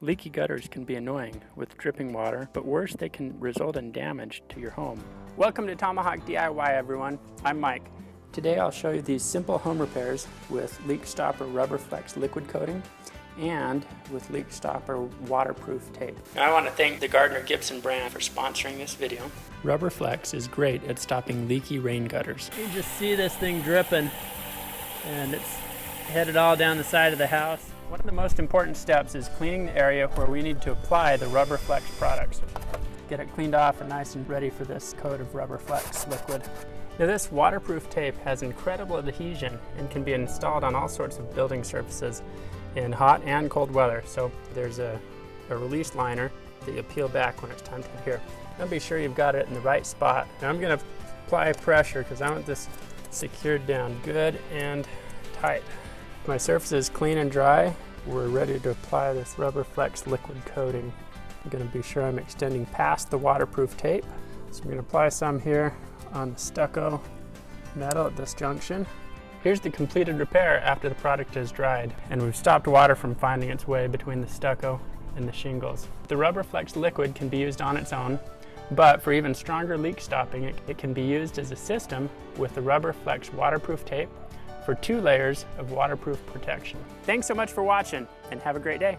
Leaky gutters can be annoying with dripping water, but worse, they can result in damage to your home. Welcome to Tomahawk DIY, everyone. I'm Mike. Today I'll show you these simple home repairs with leak stopper rubber Flexx liquid coating and with leak stopper waterproof tape. Now I want to thank the Gardner Gibson brand for sponsoring this video. Rubber Flexx is great at stopping leaky rain gutters. You can just see this thing dripping, and it's headed all down the side of the house. One of the most important steps is cleaning the area where we need to apply the rubber Flexx products. Get it cleaned off and nice and ready for this coat of rubber Flexx liquid. Now this waterproof tape has incredible adhesion and can be installed on all sorts of building surfaces in hot and cold weather. So there's a release liner that you peel back when it's time to adhere. Now be sure you've got it in the right spot. Now I'm going to apply pressure because I want this secured down good and tight. My surface is clean and dry. We're ready to apply this rubber Flexx liquid coating. I'm going to be sure I'm extending past the waterproof tape. So I'm going to apply some here on the stucco metal at this junction. Here's the completed repair after the product is dried, and we've stopped water from finding its way between the stucco and the shingles. The rubber Flexx liquid can be used on its own, but for even stronger leak stopping, it can be used as a system with the rubber Flexx waterproof tape for 2 layers of waterproof protection. Thanks so much for watching, and have a great day.